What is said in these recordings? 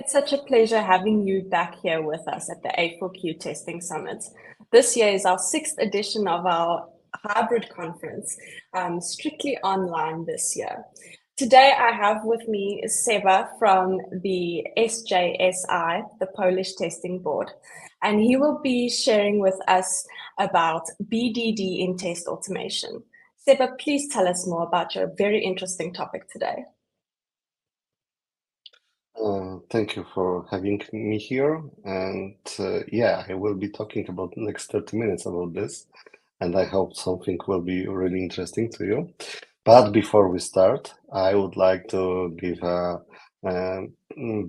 It's such a pleasure having you back here with us at the A4Q Testing Summit. This year is our sixth edition of our hybrid conference, strictly online this year. Today I have with me Seba from the SJSI, the Polish Testing Board, and he will be sharing with us about BDD in test automation. Seba, please tell us more about your very interesting topic today. Thank you for having me here. And yeah, I will be talking about the next 30 minutes about this. And I hope something will be really interesting to you. But before we start, I would like to give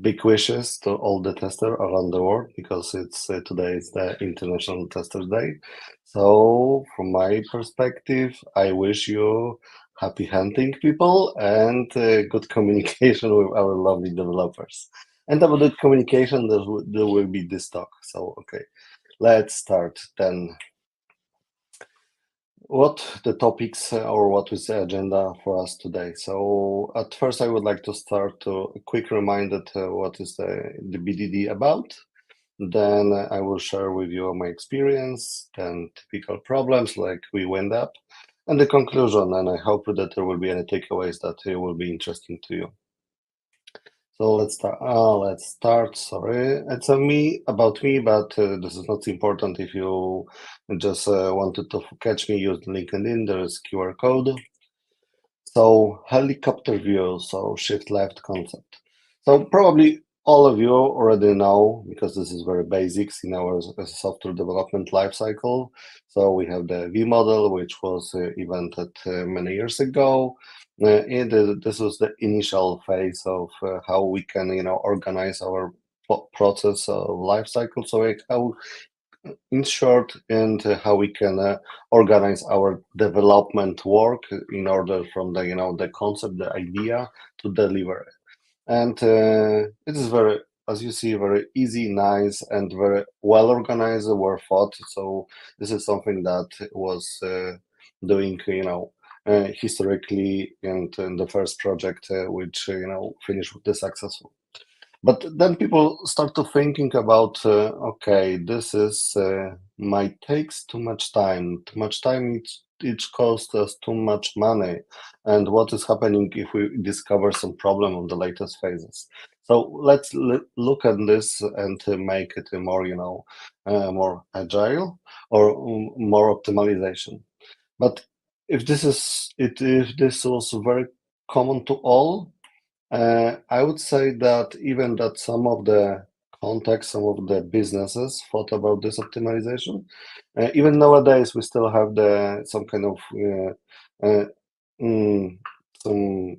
big wishes to all the testers around the world because it's today is the International Testers Day. So from my perspective, I wish you happy hunting, people, and good communication with our lovely developers. And about the communication, there will be this talk. So, okay, let's start then. What the topics or what is the agenda for us today? So, at first, I would like to start to a quick reminder to what is the BDD about. Then I will share with you my experience, then typical problems like we went up, and the conclusion, and I hope that there will be any takeaways that will be interesting to you. So let's start. Sorry, it's about me, but this is not important. If you just wanted to catch me, use LinkedIn. There is QR code. So helicopter view. So shift left concept. So probably all of you already know, because this is very basics in our software development lifecycle. So we have the V model, which was invented many years ago. This was the initial phase of how we can, organize our process of lifecycle. So how, in short, and how we can organize our development work in order from the concept, the idea to deliver it. And it is very, as you see, very easy, nice, and very well organized, well thought. So this is something that was doing, historically, and in the first project, which finished with the successful. But then people start to thinking about, okay, this is might takes too much time. Too much time. It costs us too much money. And what is happening if we discover some problem on the latest phases? So let's look at this and make it more, more agile or more optimization. But if this was very common to all, I would say that even that some of the contacts, some of the businesses thought about this optimization. Even nowadays, we still have some kind of some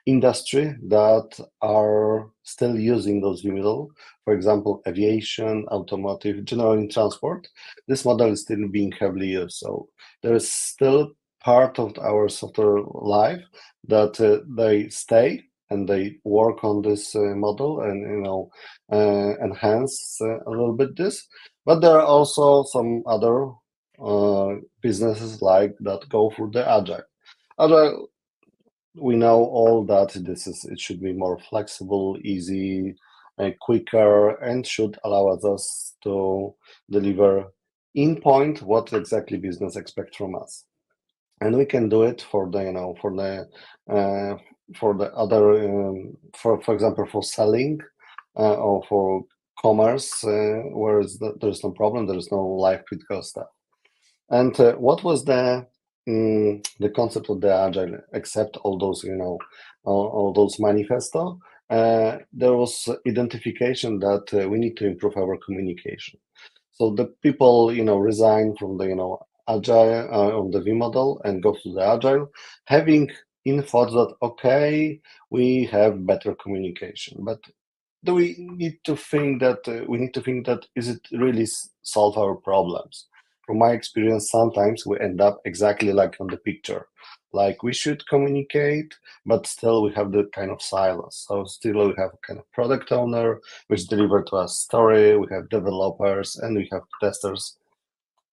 industry that are still using those middle. For example, aviation, automotive, generally transport. This model is still being heavily used. So there is still part of our software life that they stay and they work on this model and enhance a little bit this. But there are also some other businesses like that go for the agile. Agile, we know all that it should be more flexible, easy, quicker, and should allow us to deliver in point what exactly business expect from us. And we can do it for the for the other for example for selling or for commerce where there's no problem, there is no life critical stuff. And what was the concept of the agile, except all those all those manifesto? There was identification that we need to improve our communication. So the people resign from the agile on the V model and go to the agile, having in thought that okay, we have better communication, but do we need to think that is it really solve our problems? From my experience, sometimes we end up exactly like on the picture, like we should communicate, but still we have the kind of silence. So still we have a kind of product owner which deliver to us story, we have developers, and we have testers,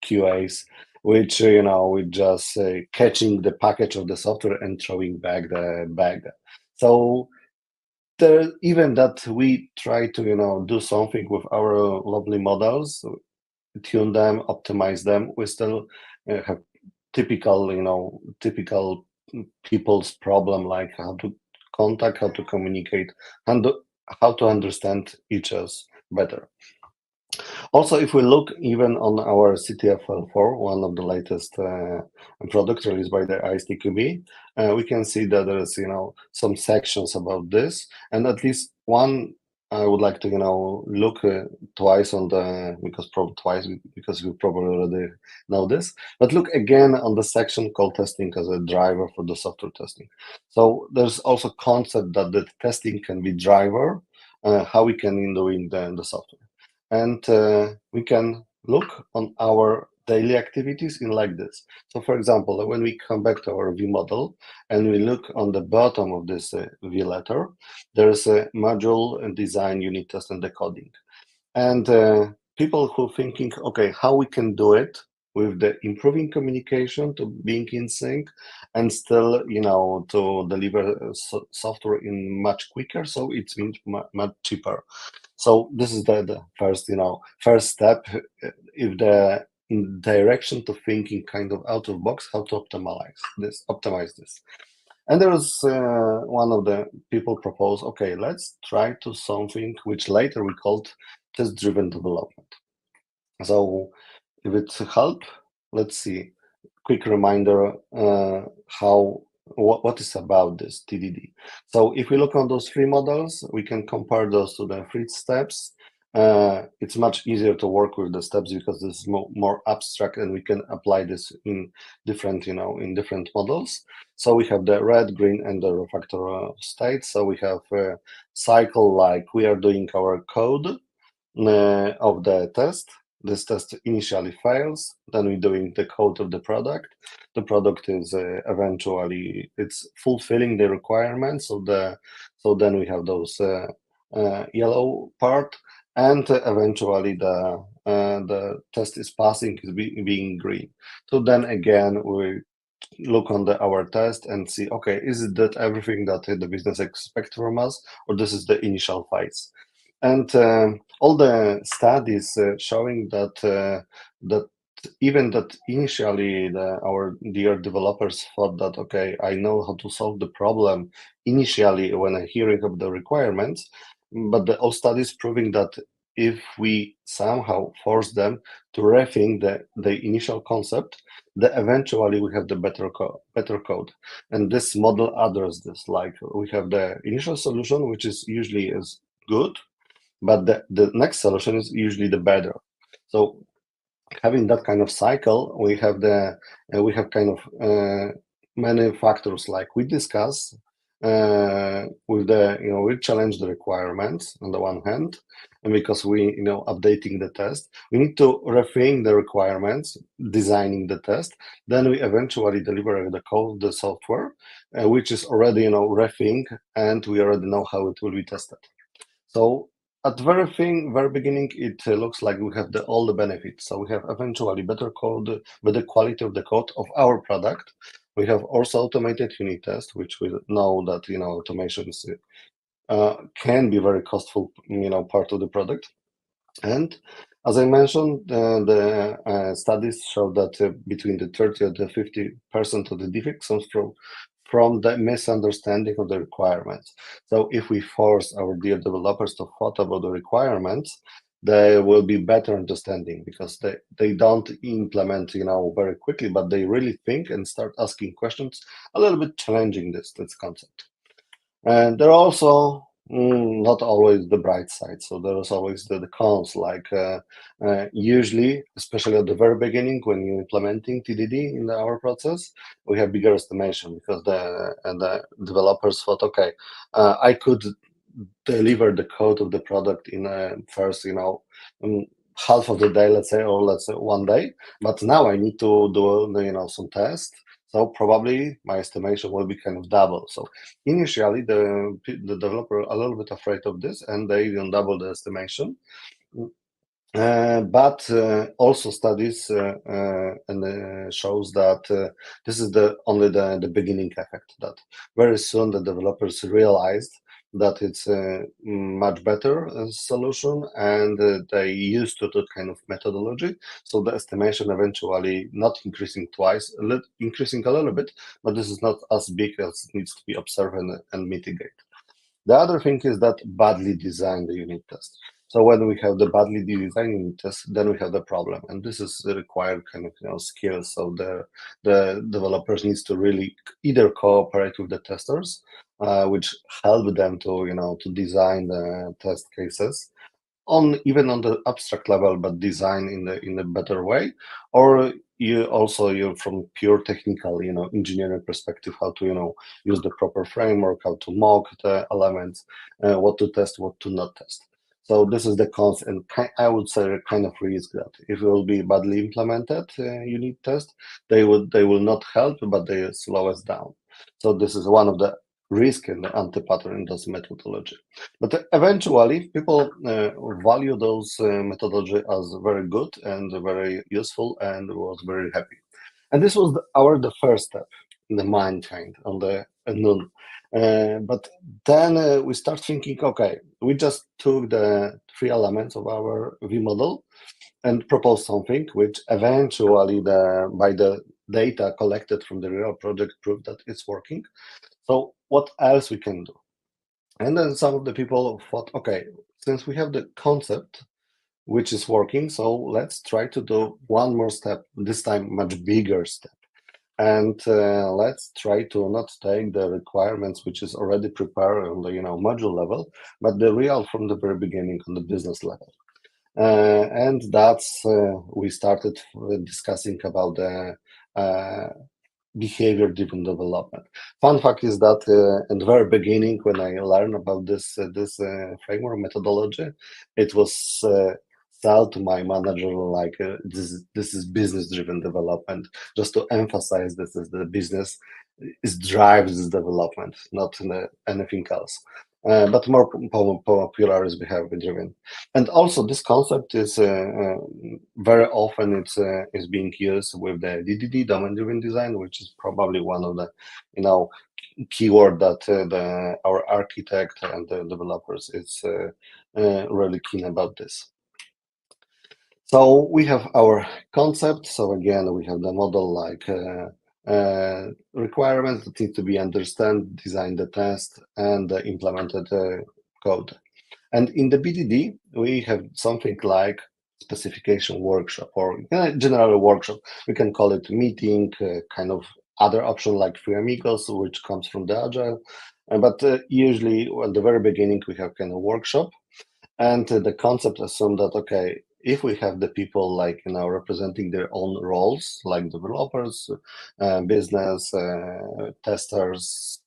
QAs, which we just catching the package of the software and throwing back the bag. So even that we try to do something with our lovely models, tune them, optimize them, we still have typical people's problem, like how to contact, how to communicate, and how to understand each other better. Also, if we look even on our CTFL4, one of the latest products released by the ISTQB, we can see that there is some sections about this, and at least one I would like to look twice on the because you probably already know this, but look again on the section called testing as a driver for the software testing. So there's also concept that the testing can be driver, how we can doing the software. And we can look on our daily activities in like this. So for example, when we come back to our V model and we look on the bottom of this V letter, there's a module and design, unit test, and decoding. And people who thinking, okay, how we can do it with the improving communication to being in sync and still, to deliver software in much quicker. So it's much cheaper. So this is the first step, if the direction to thinking kind of out of box, how to optimize this. And there was one of the people proposed, okay, let's try to something which later we called test-driven development. So if it help, let's see, quick reminder what is about this TDD. So if we look on those three models, we can compare those to the three steps. It's much easier to work with the steps because this is more abstract, and we can apply this in different models. So we have the red, green, and the refactor state. So we have a cycle like we are doing our code of the test. This test initially fails, then we're doing the code of the product. The product is eventually it's fulfilling the requirements. So then we have those yellow part, and eventually the test is passing, is being green. So then again we look on our test and see, okay, is it that everything that the business expects from us, or this is the initial phase? And all the studies showing that even that initially our dear developers thought that, okay, I know how to solve the problem initially when I'm hearing of the requirements, but all studies proving that if we somehow force them to rethink the initial concept, that eventually we have the better code. And this model addresses this. Like we have the initial solution, which is usually is good, but the next solution is usually the better. So having that kind of cycle, we have kind of many factors like we discuss with we challenge the requirements on the one hand, and because we updating the test, we need to rethink the requirements, designing the test. Then we eventually deliver the code, the software, which is already rethink, and we already know how it will be tested. So at the very beginning, it looks like we have all the benefits. So we have eventually better code, better quality of the code of our product. We have also automated unit test, which we know that automation is, can be very costful part of the product. And as I mentioned, the studies show that between the 30 and the 50% of the defects comes from the misunderstanding of the requirements. So if we force our dear developers to thought about the requirements, there will be better understanding, because they don't implement very quickly, but they really think and start asking questions, a little bit challenging this concept. And there are also not always the bright side. So there is always the cons, like usually, especially at the very beginning when you're implementing TDD in our process, we have bigger estimation because the developers thought, okay, I could deliver the code of the product in first, half of the day, let's say 1 day, but now I need to do some tests. So probably my estimation will be kind of double. So initially, the developer a little bit afraid of this, and they even double the estimation. But also studies and shows that this is only the beginning effect. That very soon the developers realized that it's a much better solution, and they used to that kind of methodology. So the estimation eventually not increasing twice, increasing a little bit, but this is not as big as it needs to be observed and mitigate. The other thing is that badly designed the unit test. So when we have the badly designed unit test, then we have the problem, and this is the required kind of skills. So the developers needs to really either cooperate with the testers, which help them to design the test cases on even on the abstract level, but design in a better way, or you from pure technical engineering perspective, how to use the proper framework, how to mock the elements, what to test, what to not test. So this is the concept, and I would say a kind of risk that if it will be badly implemented unit test, they will not help, but they slow us down. So this is one of the risk in the anti-pattern in this methodology. But eventually, people value those methodology as very good and very useful, and was very happy. And this was the first step in the mankind on the noon. But then we start thinking, okay, we just took the three elements of our V model and proposed something which eventually, by the data collected from the real project, proved that it's working. So what else we can do? And then some of the people thought, okay, since we have the concept which is working, so let's try to do one more step, this time much bigger step. And let's try to not take the requirements which is already prepared on the module level, but the real from the very beginning on the business level. And that's we started discussing about the behavior-driven development. Fun fact is that in the very beginning, when I learned about this framework methodology, it was sold to my manager like this is business-driven development. Just to emphasize, this is the business drives this development, not anything else. But more popular is behavior-driven, and also this concept is very often it's is being used with the DDD, domain-driven design, which is probably one of the keyword that our architect and the developers is really keen about this. So we have our concept. So again, we have the model like requirements that need to be understood, design the test, and implemented code. And in the BDD, we have something like specification workshop or general workshop. We can call it meeting, kind of other option like Free Amigos, which comes from the Agile. But usually at the very beginning, we have kind of workshop. And the concept assumes that, okay, if we have the people like representing their own roles, like developers, business, testers,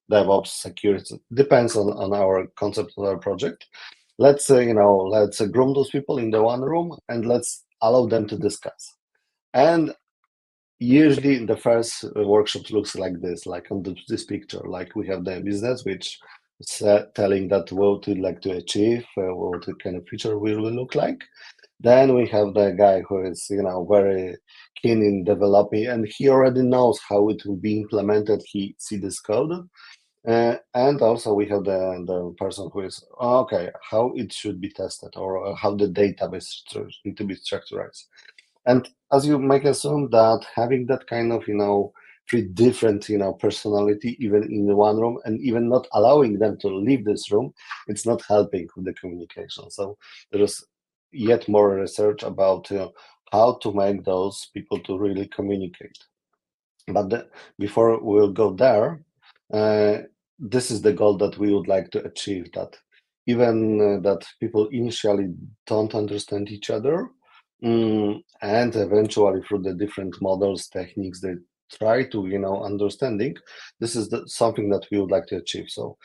DevOps, security, depends on our concept of our project. Let's let's groom those people in the one room and let's allow them to discuss. And usually the first workshop looks like this, like on this picture. Like we have the business, which is telling that what we'd like to achieve, what kind of future will look like. Then we have the guy who is, very keen in developing, and he already knows how it will be implemented. He see this code, and also we have the person who is okay, how it should be tested, or how the database need to be structured. And as you might assume that having that kind of three different personality even in the one room, and even not allowing them to leave this room, it's not helping with the communication. So there is yet more research about how to make those people to really communicate. But before we'll go there, this is the goal that we would like to achieve, that even that people initially don't understand each other, and eventually through the different models, techniques, they try to understanding. This is something that we would like to achieve. So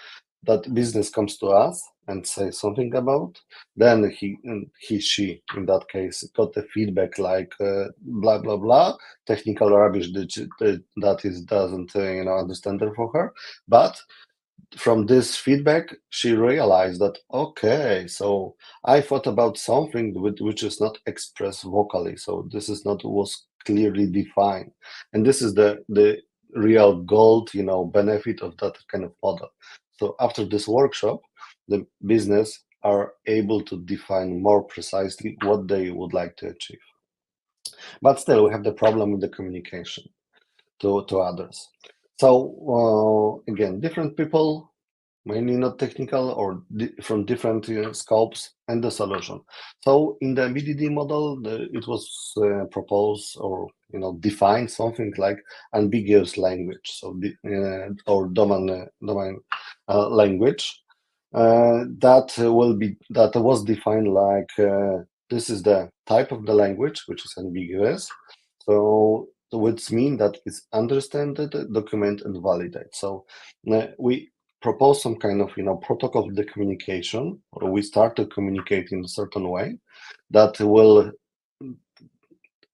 that business comes to us and say something about, then she in that case got the feedback like blah blah blah, technical rubbish that is doesn't understand her for her. But from this feedback she realized that, okay, so I thought about something which is not expressed vocally, so this is not was clearly defined, and this is the real gold benefit of that kind of model. So after this workshop, the business are able to define more precisely what they would like to achieve. But still, we have the problem with the communication to others. So again, different people, mainly not technical or from different scopes, and the solution. So in the BDD model, it was proposed or defined something like ambiguous language, so or domain language that was defined like this is the type of the language which is ambiguous. So which means that it's understand, document, and validate. So we propose some kind of protocol of the communication, or we start to communicate in a certain way that will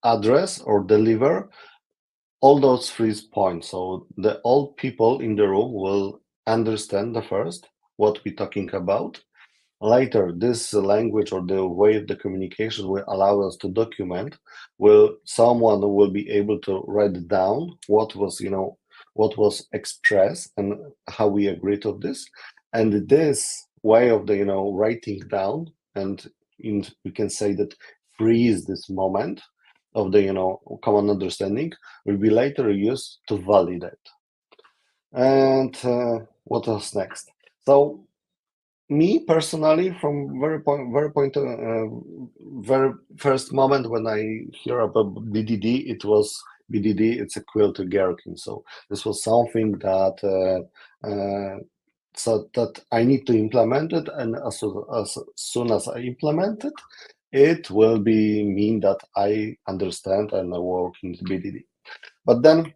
address or deliver all those 3 points. So all people in the room will understand the first what we're talking about. Later, this language or the way of the communication will allow us to document. Someone will be able to write down what was expressed and how we agreed on this. And this way of the writing down, and we can say that freeze this moment of the common understanding, will be later used to validate. And what else next? So me personally, from very first moment when I hear about BDD, it was BDD. It's equal to Gherkin. So this was something that that I need to implement it, and as soon as I implement it, it will be mean that I understand and I work in BDD. But then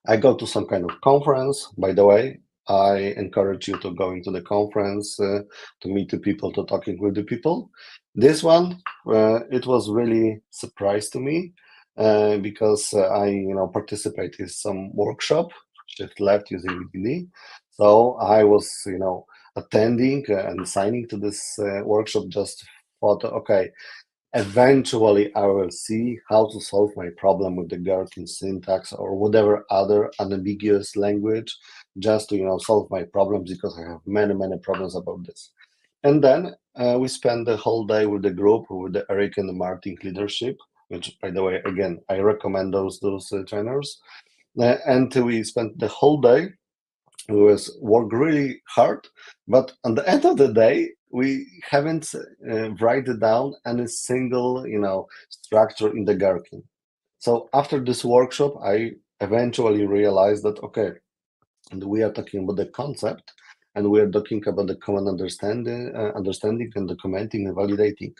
I go to some kind of conference. By the way, I encourage you to go into the conference, to meet the people, to talking with the people. This one, it was really surprise to me because I, participated in some workshop, shift left using BDD. So I was, attending and signing to this workshop just thought, okay, eventually I will see how to solve my problem with the Gherkin syntax or whatever other unambiguous language, just to solve my problems, because I have many problems about this. And then we spent the whole day with the group, with the Eric and the Martin leadership, which, by the way, again, I recommend those trainers. And we spent the whole day. We worked really hard, but at the end of the day, we haven't write it down any single structure in the Gherkin. So after this workshop, I eventually realized that okay, and we are talking about the concept, and we are talking about the common understanding and documenting and validating.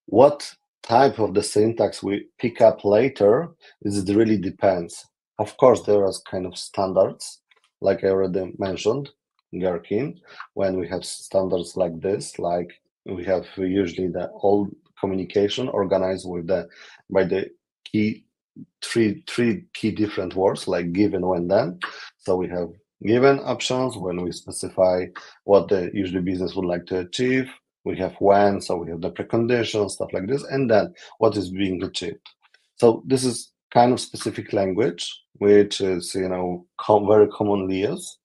What type of the syntax we pick up later it really depends. Of course, there are kind of standards, like I already mentioned, Gherkin. When we have standards like this, like we have usually the old communication organized by the key three key different words like given, when, then. So we have given options when we specify what the usually business would like to achieve. We have when, so we have the preconditions, stuff like this, and then what is being achieved. So this is kind of specific language, which is very commonly used,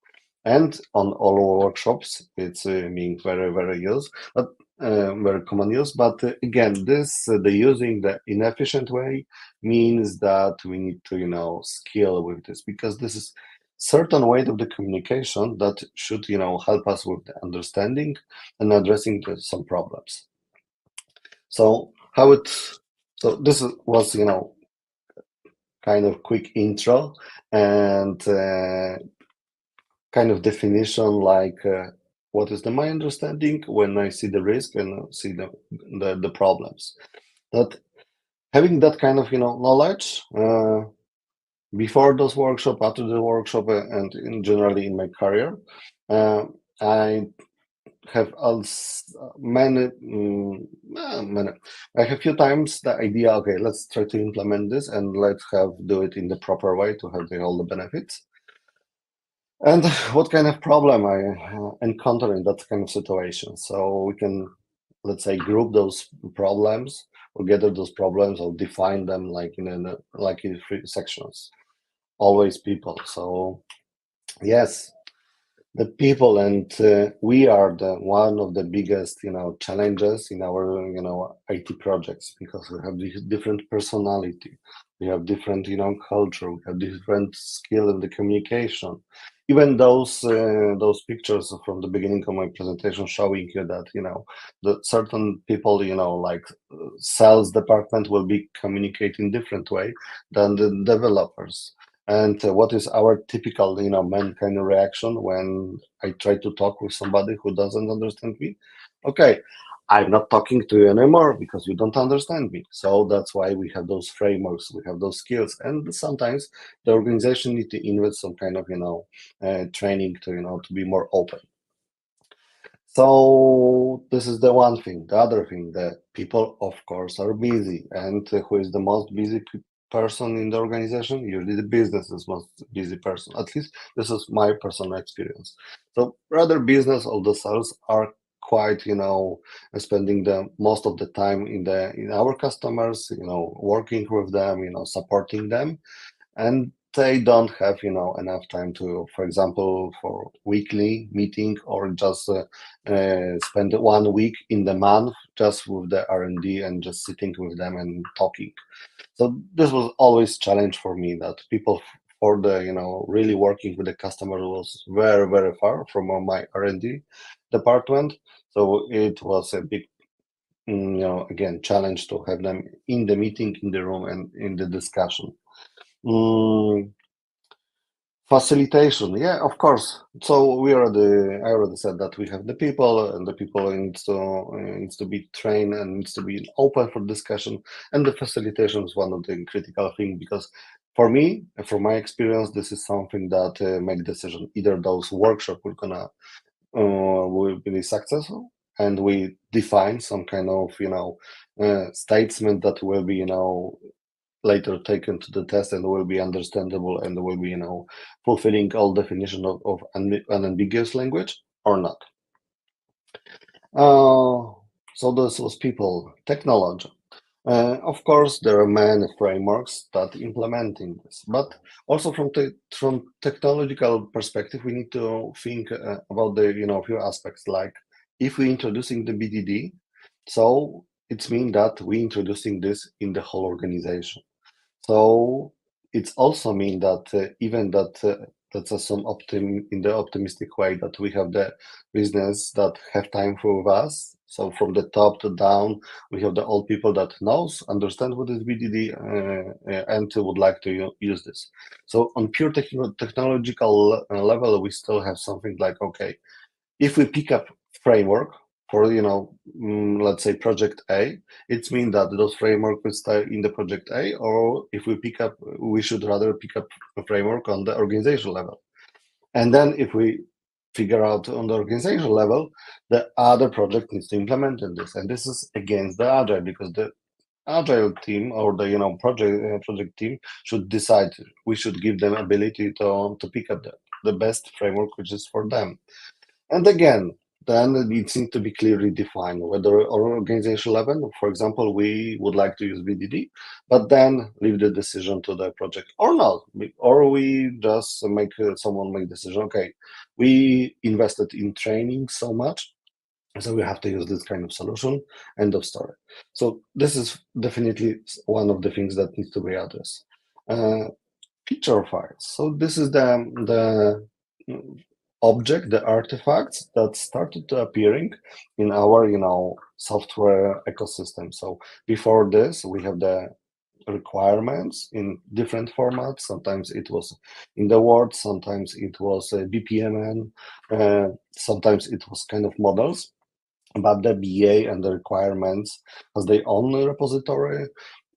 and on all our workshops, it's being very used, but very common use. But again, the using the inefficient way means that we need to skill with this, because this is certain way of the communication that should help us with the understanding and addressing some problems. So this was kind of quick intro and kind of definition, like what is my understanding when I see the risk and see the problems. That having that kind of knowledge before those workshop, after the workshop, and generally in my career, I have many. I have few times the idea. Okay, let's try to implement this and let's do it in the proper way to have all the benefits. And what kind of problem I encounter in that kind of situation. So we can, let's say, group those problems or gather those problems or define them like in 3 sections. Always people. So yes, the people, and we are the one of the biggest challenges in our IT projects, because we have this different personality, we have different culture, we have different skill in the communication. Even those pictures from the beginning of my presentation showing you that the certain people like sales department will be communicating different way than the developers. And what is our typical, mankind reaction when I try to talk with somebody who doesn't understand me? Okay, I'm not talking to you anymore because you don't understand me. So that's why we have those frameworks, we have those skills, and sometimes the organization need to invest some kind of, training to, to be more open. So this is the one thing. The other thing, that people, of course, are busy, and who is the most busy person in the organization? Usually the business is most busy person. At least this is my personal experience. So rather business or the sales are quite, spending the most of the time in our customers, working with them, supporting them, and they don't have enough time to, for example, for weekly meeting, or just spend 1 week in the month just with the R&D and just sitting with them and talking. So this was always challenge for me, that people for the really working with the customer was very, very far from my R&D department. So it was a big again, challenge to have them in the meeting, in the room, and in the discussion. Facilitation, yeah, of course. So I already said that we have the people, and the people needs to be trained and needs to be open for discussion. And the facilitation is one of the critical things, because for me, from my experience, this is something that make decision. Either those workshop will be successful, and we define some kind of statement that will be later taken to the test and will be understandable, and will be fulfilling all definition of unambiguous language or not. So this was people. Technology. Of course, there are many frameworks that implementing this, but also from technological perspective, we need to think about the few aspects. Like, if we introducing the BDD, so it means that we introducing this in the whole organization. So it's also mean that even that that's some in the optimistic way, that we have the business that have time for us. So from the top to down, we have the old people that understand what is BDD, and would like to use this. So on pure technological level, we still have something like, okay, if we pick up framework for let's say project A, it means that those framework will stay in the project A, or if we should rather pick up a framework on the organizational level. And then if we figure out on the organizational level, the other project needs to implement in this, and this is against the agile, because the agile team, or the project team, should decide. We should give them ability to pick up the best framework which is for them. And again, then it needs to be clearly defined whether on organizational level, for example, we would like to use BDD, but then leave the decision to the project, or not, or we just make someone make decision. Okay, we invested in training so much, so we have to use this kind of solution. End of story. So this is definitely one of the things that needs to be addressed. Feature files. So this is the object, the artifacts that started appearing in our software ecosystem. So before this, we have the requirements in different formats. Sometimes it was in the Word, sometimes it was BPMN, sometimes it was kind of models. But the BA and the requirements has their own repository.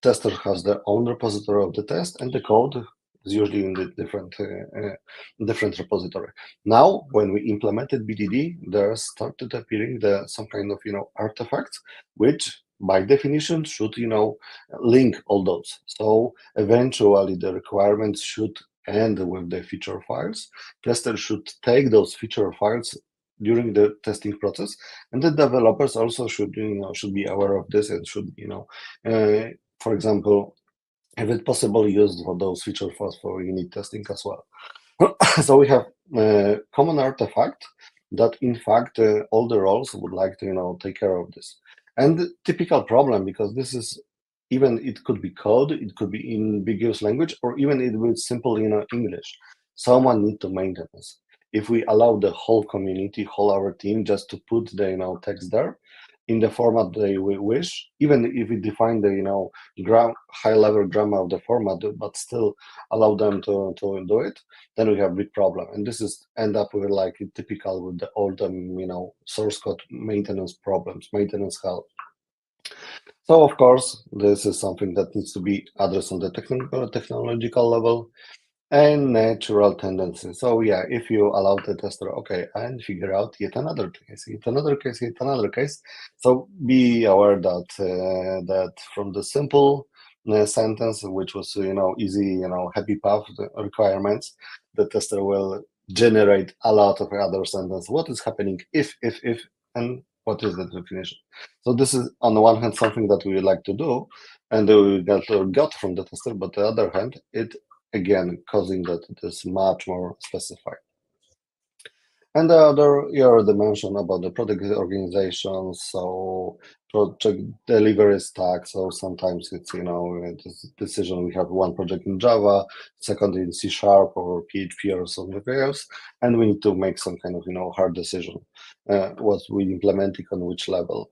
Tester has their own repository of the test, and the code is usually in the different repository. Now, when we implemented BDD, there started appearing some kind of artifacts, which by definition should link all those. So eventually, the requirements should end with the feature files. Tester should take those feature files during the testing process, and the developers also should be aware of this, and should for example, if it's possible, use for those feature files for unit testing as well. So we have common artifact that in fact all the roles would like to take care of this. And the typical problem, because this is even it could be code, it could be in ambiguous language, or even it will simple English. Someone need to maintain this. If we allow the whole community, whole our team just to put the text there in the format they wish, even if we define the high level grammar of the format, but still allow them to do it, then we have big problem. And this is end up with like typical with the old source code maintenance problems, maintenance hell. So of course, this is something that needs to be addressed on the technological level and natural tendency. So yeah, if you allow the tester, okay, and figure out yet another case, yet another case, yet another case. So be aware that that from the simple sentence, which was easy, happy path requirements, the tester will generate a lot of other sentences. What is happening if, and what is the definition? So this is on the one hand something that we would like to do, and we got from the tester, but on the other hand, it again causing that it is much more specified. And the other, you already mentioned about the product organization, so project delivery stack. So sometimes it's this decision, we have one project in Java, second in C# or PHP or something else, and we need to make some kind of hard decision what we implementing on which level.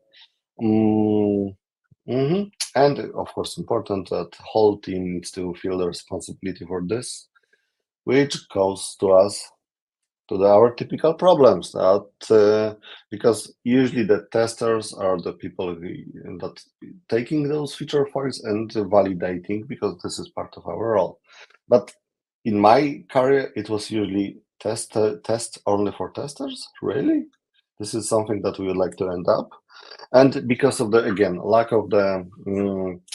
And of course, important that whole team needs to feel the responsibility for this, which goes to us to our typical problems. That because usually the testers are the people that taking those feature files and validating, because this is part of our role. But in my career, it was usually test only for testers. Really, this is something that we would like to end up. And because of the again lack of the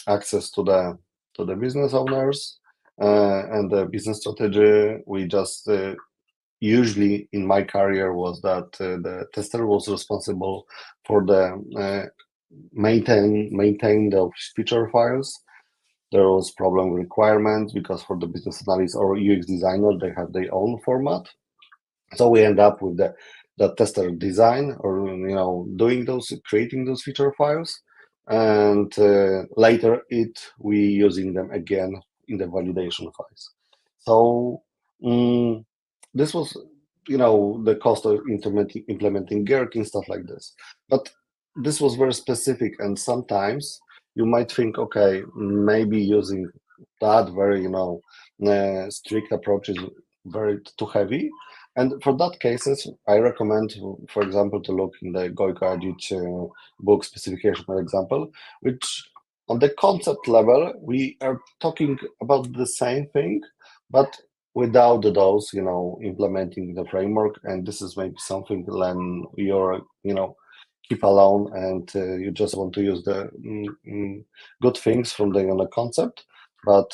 access to the business owners and the business strategy, we just usually in my career was that the tester was responsible for the maintain the feature files. There was problem with requirements because for the business analyst or UX designer they have their own format. So we end up with the tester design or doing those, creating those feature files, and later we using them again in the validation files. So this was the cost of implementing Gherkin, stuff like this. But this was very specific, and sometimes you might think, okay, maybe using that very strict approach is very too heavy. And for that cases, I recommend, for example, to look in the Gojko Adzic book specification, for example, which on the concept level, we are talking about the same thing, but without those, implementing the framework. And this is maybe something when you're, keep alone and you just want to use the good things from the concept, but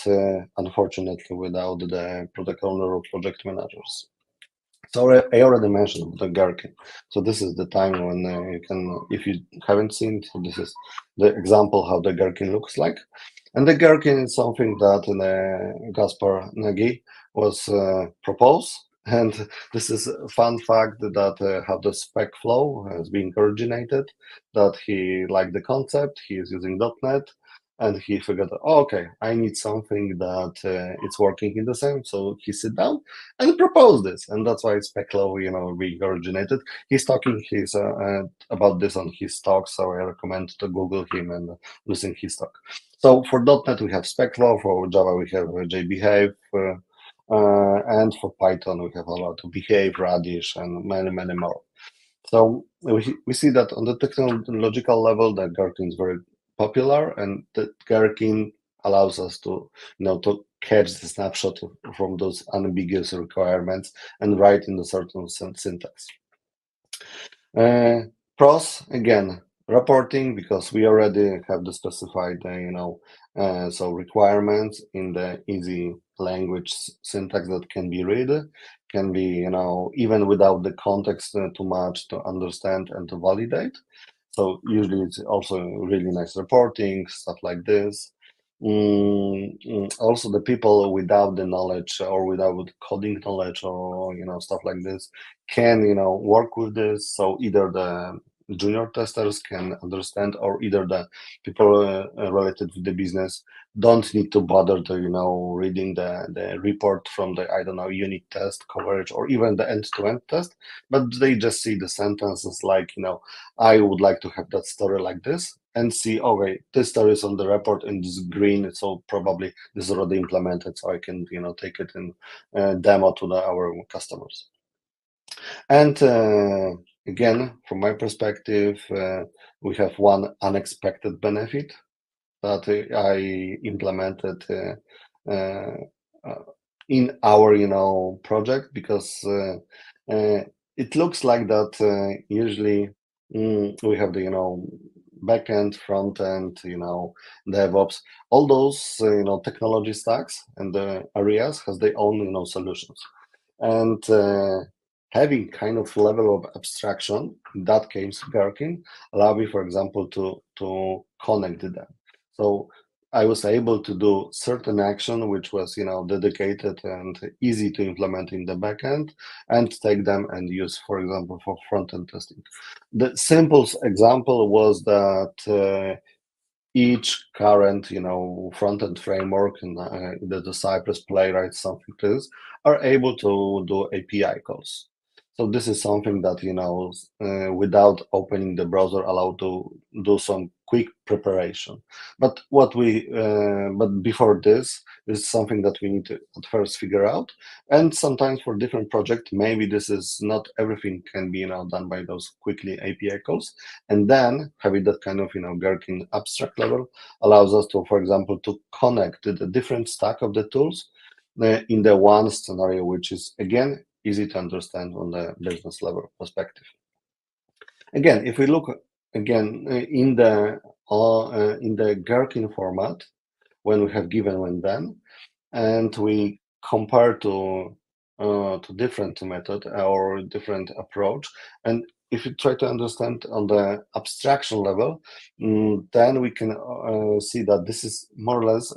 unfortunately without the product owner or project managers. So I already mentioned the Gherkin. So this is the time when you can, if you haven't seen it, this is the example how the Gherkin looks like. And the Gherkin is something that Gaspar Nagy was proposed. And this is a fun fact that how the spec flow has been originated, that he liked the concept, he is using .NET, and he figured, oh, okay, I need something that it's working in the same. So he sit down and proposed this, and that's why spec flow, being originated. He's talking about this on his talk, so I recommend to Google him and listen his talk. So for .NET we have spec flow, for Java we have JBehave, and for Python we have a lot of Behave, Radish, and many more. So we see that on the technological level, the Gherkin is very popular, and the Gherkin allows us to to catch the snapshot from those unambiguous requirements and write in a certain syntax. Pros, again, reporting, because we already have the specified so requirements in the easy language syntax that can be read, can be even without the context too much to understand and to validate. So usually it's also really nice reporting, stuff like this. Also the people without the knowledge or without coding knowledge or stuff like this can work with this. So either the junior testers can understand, or either the people related to the business don't need to bother to reading the report from the, I don't know, unit test coverage or even the end-to-end test, but they just see the sentences like, I would like to have that story like this, and see, okay, this story is on the report and this green, so probably this is already implemented, so I can take it in demo to our customers. And again, from my perspective, we have one unexpected benefit that I implemented in our project, because it looks like that usually we have the backend, front end, DevOps, all those technology stacks and the areas has their own solutions, and having kind of level of abstraction, in that case Gherkin, allow me, for example, to connect them. So I was able to do certain action which was dedicated and easy to implement in the backend, and take them and use, for example, for front-end testing. The simplest example was that each current front-end framework in the Cypress, Playwright, something like this, are able to do API calls. So this is something that without opening the browser, allowed to do some quick preparation. But but before this is something that we need to at first figure out. And sometimes for different projects, maybe this is not everything can be done by those quickly API calls. And then having that kind of Gherkin abstract level allows us to, for example, to connect the different stack of the tools in the one scenario, which is again easy to understand on the business level perspective. Again, if we look again in the Gherkin format, when we have given when then, and we compare to different method or different approach, and if you try to understand on the abstraction level, then we can see that this is more or less,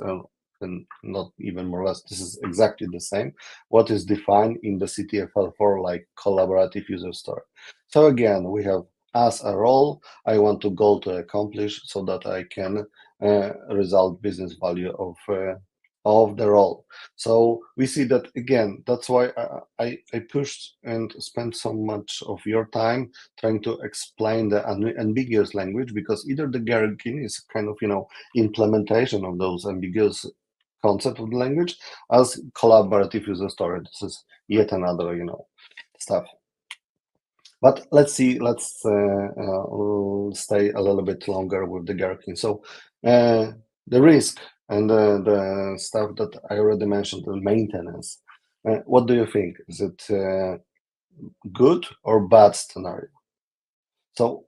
and not even more or less, this is exactly the same what is defined in the CTFL4, like collaborative user story. So again, we have as a role, I want to goal to accomplish so that I can result business value of the role. So we see that again. That's why I pushed and spent so much of your time trying to explain the ambiguous language, because either the Gherkin is kind of implementation of those ambiguous concept of the language, as collaborative user story. This is yet another stuff. But let's see. Let's stay a little bit longer with the Gherkin. So the risk and the stuff that I already mentioned, the maintenance. What do you think? Is it good or bad scenario? So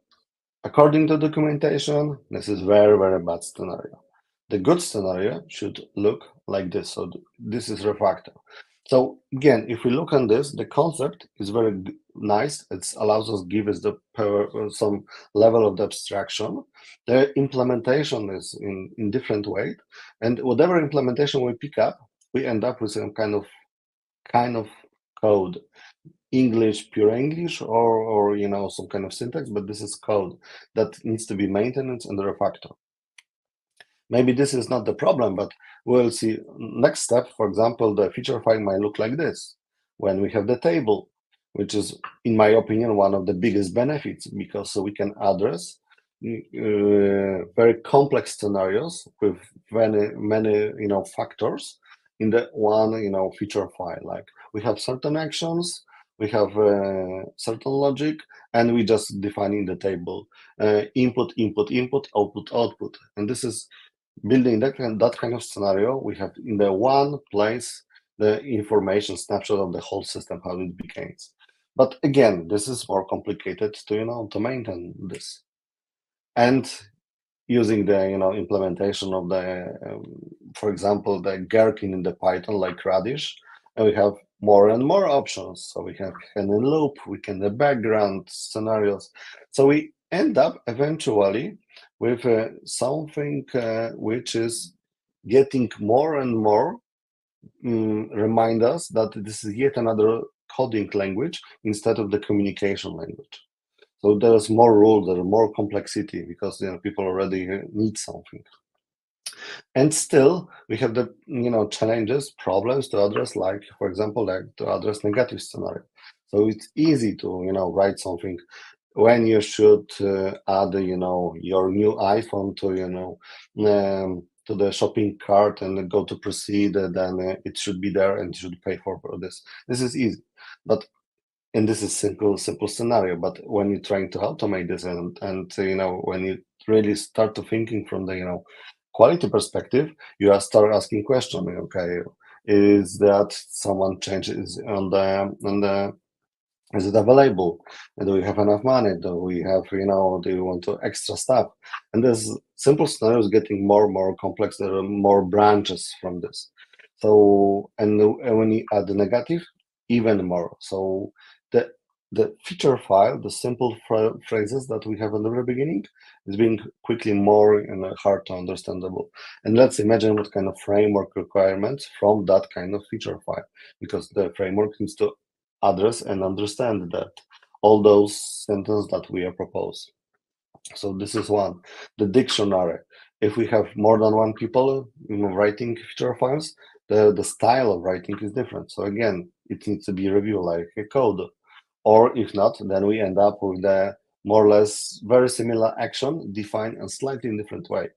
according to documentation, this is very, very bad scenario. The good scenario should look like this. So this is refactor. So again, if we look on this, the concept is very nice. It allows us, give us the power, some level of the abstraction. The implementation is in different way, and whatever implementation we pick up, we end up with some kind of code. English, pure English, or some kind of syntax, but this is code that needs to be maintained and refactor. Maybe this is not the problem, but we'll see. Next step, for example, the feature file might look like this when we have the table, which is, in my opinion, one of the biggest benefits, because we can address very complex scenarios with many factors in the one feature file. Like we have certain actions, we have certain logic, and we just define in the table input, input, input, output, output, and this is building that kind of scenario. We have in the one place the information snapshot of the whole system, how it becomes. But again, this is more complicated to maintain this. And using the implementation of the for example, the Gherkin in the Python, like Radish, and we have more and more options. So we can loop, we can the background scenarios. So we end up eventually with something which is getting more and more remind us that this is yet another coding language instead of the communication language. So there's more rules, there's more complexity because people already need something. And still, we have the challenges, problems to address, like for example, like to address negative scenario. So it's easy to write something when you should add your new iPhone to the shopping cart and go to proceed, then it should be there and you should pay for this. This is easy, and this is simple scenario. But when you're trying to automate this and when you really start to thinking from the quality perspective, you start asking question. Okay, is that someone changes on the is it available? Do we have enough money? Do we have, do you want to extra stuff? And this simple scenario is getting more and more complex. There are more branches from this. So, and when you add the negative, even more. So the feature file, the simple phrases that we have in the very beginning, is being quickly more hard to understandable. And let's imagine what kind of framework requirements from that kind of feature file, because the framework needs to address and understand that all those sentences that we are proposed. So this is one. The dictionary. If we have more than one people writing feature files, the style of writing is different. So again, it needs to be reviewed like a code. Or if not, then we end up with the more or less very similar action defined in slightly different way.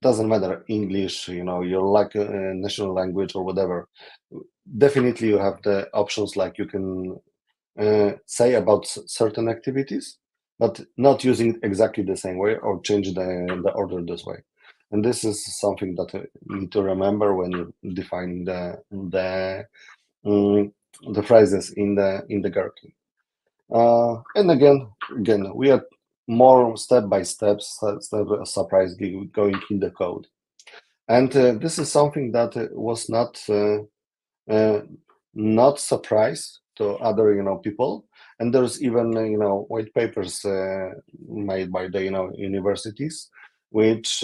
Doesn't matter English, you're like a national language or whatever. Definitely you have the options like you can say about certain activities, but not using it exactly the same way or change the order this way. And this is something that you need to remember when you define the phrases in the gherkin. And again, we are more step by step, surprisingly going in the code. And this is something that was not surprise to other people. And there's even white papers made by the universities which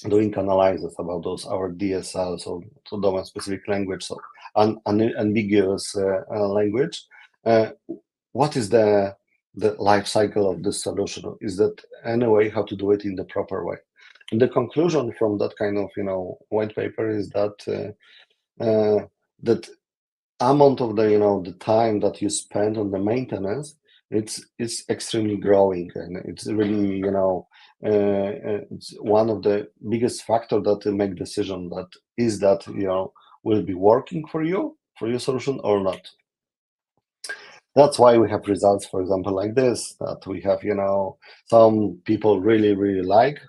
doing analysis about those our DSL, so domain specific language, so ambiguous language. What is the life cycle of this solution? Is that any way how to do it in the proper way? And the conclusion from that kind of white paper is that that amount of the time that you spend on the maintenance, it's extremely growing, and it's really it's one of the biggest factor that to make decision that is that will be working for your solution or not. That's why we have results, for example, like this, that we have some people really like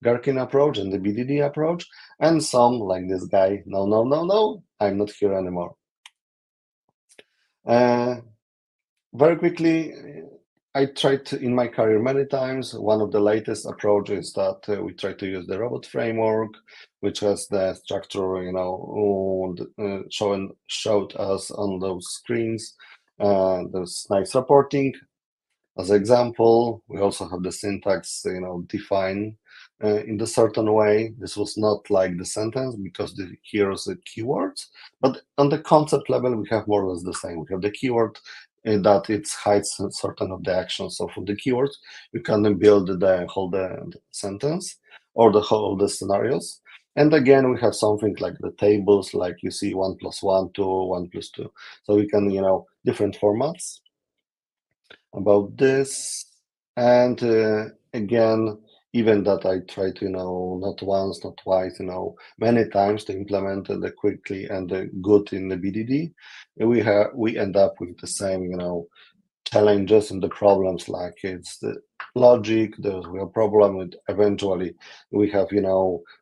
Gherkin approach and the BDD approach, and some like this guy, no, I'm not here anymore. Very quickly, I tried to, in my career many times. One of the latest approaches that we try to use the robot framework, which has the structure, showed us on those screens. There's nice reporting. As an example, we also have the syntax, defined in a certain way. This was not like the sentence because here's the keywords, but on the concept level, we have more or less the same. We have the keyword that it hides certain of the actions. So from the keywords, you can build the whole the sentence or the whole the scenarios. And again, we have something like the tables, like you see 1 + 1, 2, 1 + 2. So we can, different formats about this. And again, even that I try to not once, not twice, many times to implement the quickly and the good in the BDD, we end up with the same challenges and the problems, like it's the logic, there's a problem with eventually we have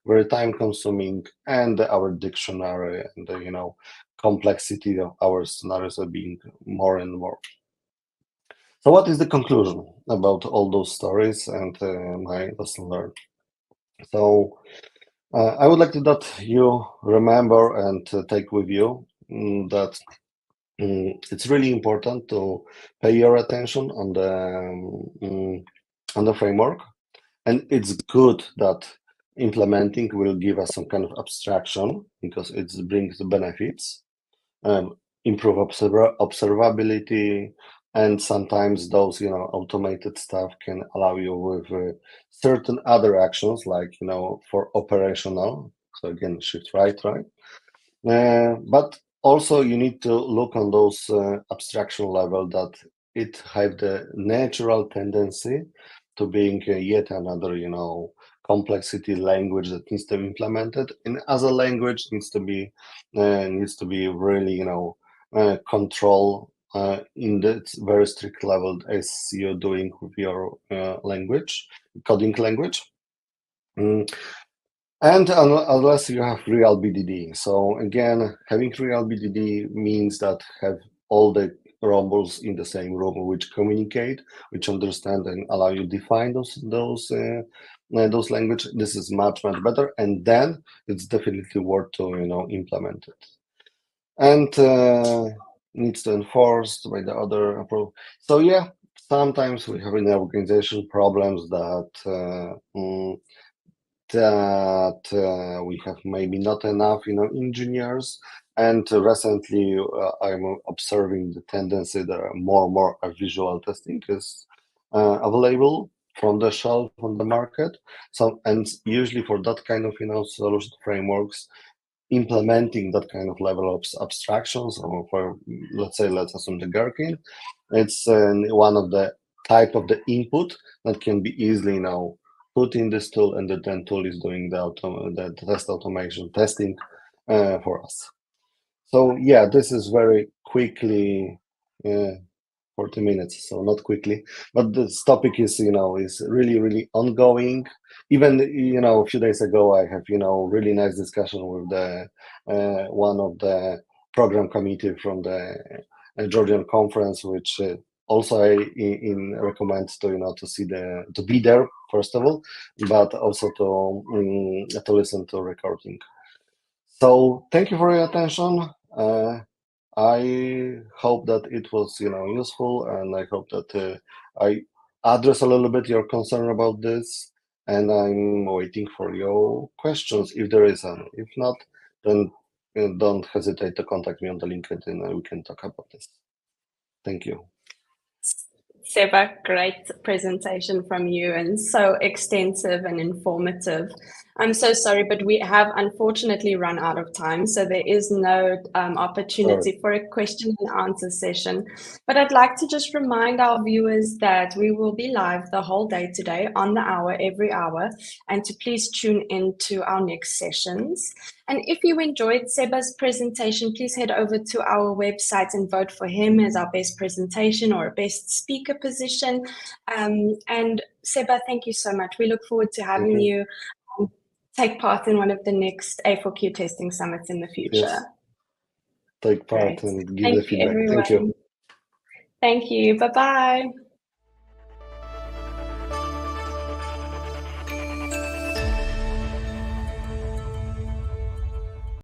very time consuming, and our dictionary and the complexity of our scenarios are being more and more. So what is the conclusion about all those stories and my lesson learned? So I would like that you remember and take with you that it's really important to pay your attention on the framework, and it's good that implementing will give us some kind of abstraction because it brings benefits, improve observability, and sometimes those automated stuff can allow you with certain other actions, like for operational. So again, shift right, but also you need to look on those abstraction level that it have the natural tendency to being yet another complexity language that needs to be implemented, and as a language needs to be really control in the very strict level as you're doing with your coding language. And unless you have real BDD. So again, having real BDD means that have all the robots in the same room which communicate, which understand and allow you define those language. This is much better, and then it's definitely worth to implement it. And needs to enforced by the other approach. So yeah, sometimes we have in the organization problems that we have maybe not enough engineers, and recently I'm observing the tendency that more visual testing is available from the shelf on the market. So, and usually for that kind of solution frameworks, implementing that kind of level of abstractions, or for let's assume the Gherkin, it's one of the type of the input that can be easily put in this tool, and the then tool is doing the test automation testing for us. So yeah, this is very quickly 40 minutes, so not quickly, but this topic is is really ongoing. Even a few days ago I have really nice discussion with the one of the program committee from the Georgian conference, which also I recommend to be there first of all, but also to listen to recording. So thank you for your attention. I hope that it was useful, and I hope that I address a little bit your concern about this, and I'm waiting for your questions if there is any. If not, then don't hesitate to contact me on the LinkedIn and we can talk about this. Thank you. Seba, great presentation from you, and so extensive and informative. I'm so sorry, but we have unfortunately run out of time, so there is no opportunity for a question and answer session. But I'd like to just remind our viewers that we will be live the whole day today, on the hour, every hour, and to please tune in to our next sessions. And if you enjoyed Seba's presentation, please head over to our website and vote for him as our best presentation or best speaker position. And Seba, thank you so much. We look forward to having you take part in one of the next A4Q testing summits in the future. Yes. Take part and give Thank the feedback. Everyone. Thank you. Thank you. Bye-bye.